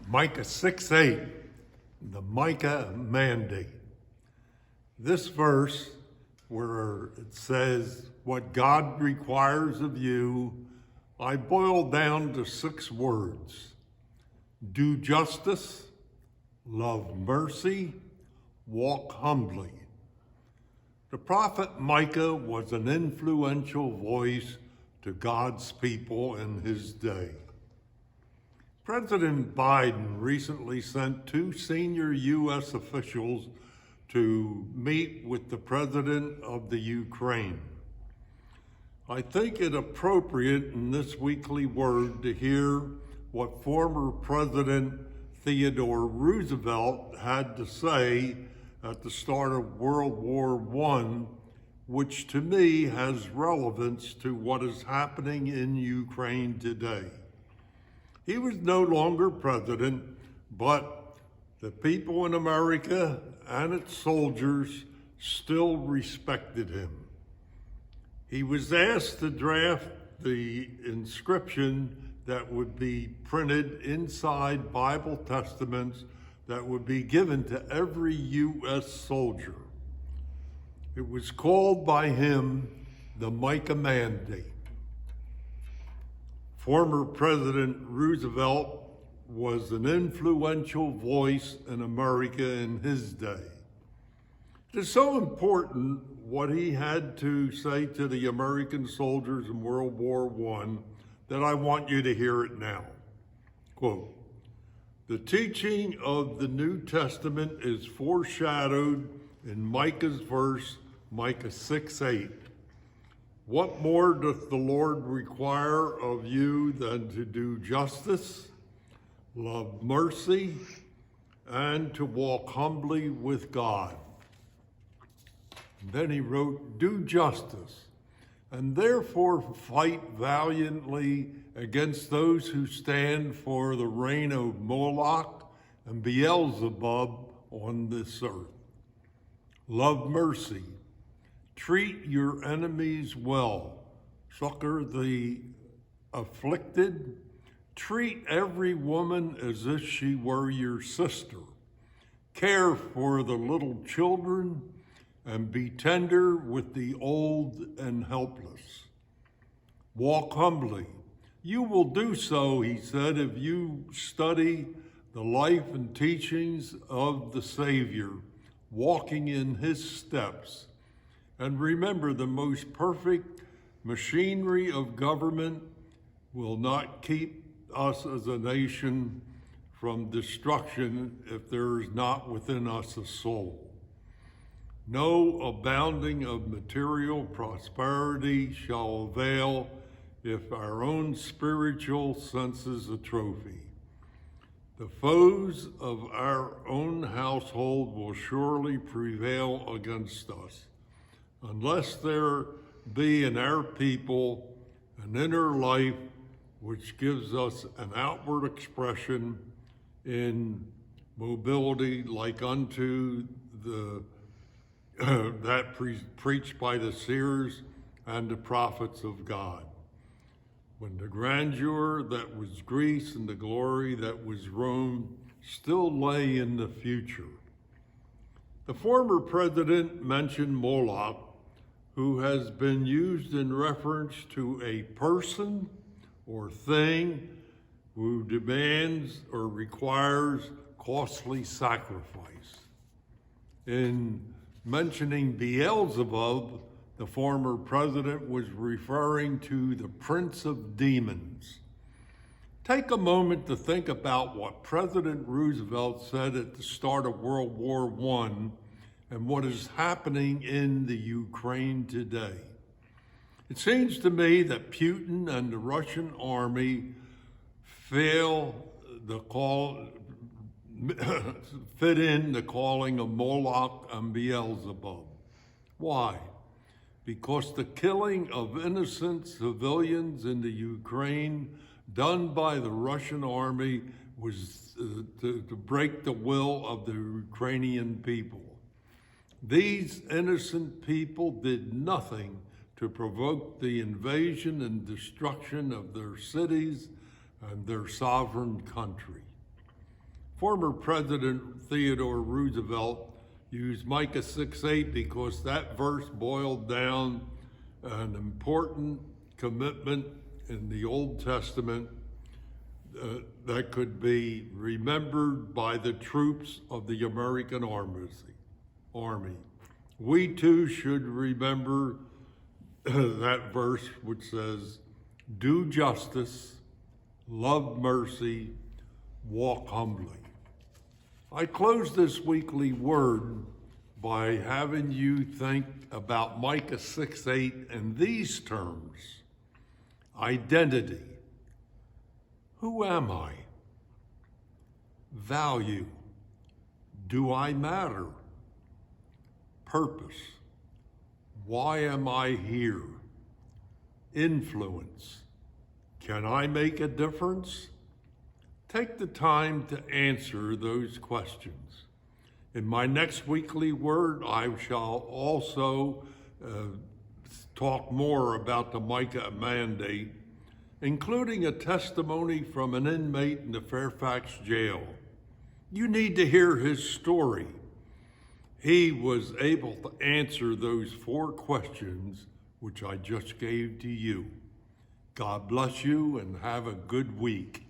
Micah 6:8, the Micah mandate. This verse, where it says what God requires of you, I boiled down to 6 words: do justice, love mercy, walk humbly. The prophet Micah was an influential voice to God's people in his day. President Biden recently sent 2 senior U.S. officials to meet with the president of the Ukraine. I think it appropriate in this weekly word to hear what former President Theodore Roosevelt had to say at the start of World War I, which to me has relevance to what is happening in Ukraine today. He was no longer president, but the people in America and its soldiers still respected him. He was asked to draft the inscription that would be printed inside Bible testaments that would be given to every U.S. soldier. It was called by him the Micah Mandate. Former President Roosevelt was an influential voice in America in his day. It is so important what he had to say to the American soldiers in World War I that I want you to hear it now. Quote, "The teaching of the New Testament is foreshadowed in Micah's verse, Micah 6:8. What more doth the Lord require of you than to do justice, love mercy, and to walk humbly with God?" And then he wrote, "Do justice, and therefore fight valiantly against those who stand for the reign of Moloch and Beelzebub on this earth. Love mercy. Treat your enemies well. Succor the afflicted. Treat every woman as if she were your sister. Care for the little children and be tender with the old and helpless. Walk humbly. You will do so," he said, "if you study the life and teachings of the Savior, walking in his steps. And remember, the most perfect machinery of government will not keep us as a nation from destruction if there is not within us a soul. No abounding of material prosperity shall avail if our own spiritual sense is a trophy. The foes of our own household will surely prevail against us, unless there be in our people an inner life which gives us an outward expression in mobility like unto the that preached by the seers and the prophets of God. When the grandeur that was Greece and the glory that was Rome still lay in the future." The former president mentioned Moloch, who has been used in reference to a person or thing who demands or requires costly sacrifice. In mentioning Beelzebub, the former president was referring to the prince of demons. Take a moment to think about what President Roosevelt said at the start of World War I and what is happening in the Ukraine today. It seems to me that Putin and the Russian army fit in the calling of Moloch and Beelzebub. Why? Because the killing of innocent civilians in the Ukraine done by the Russian army was to break the will of the Ukrainian people. These innocent people did nothing to provoke the invasion and destruction of their cities and their sovereign country. Former President Theodore Roosevelt used Micah 6:8 because that verse boiled down an important commitment in the Old Testament that could be remembered by the troops of the American Army. We too should remember that verse which says, "Do justice, love mercy, walk humbly." I close this weekly word by having you think about Micah 6:8 in these terms. Identity. Who am I? Value. Do I matter? Purpose. Why am I here? Influence. Can I make a difference? Take the time to answer those questions. In my next weekly word, I shall also talk more about the Micah mandate, including a testimony from an inmate in the Fairfax jail. You need to hear his story. He was able to answer those 4 questions which I just gave to you. God bless you and have a good week.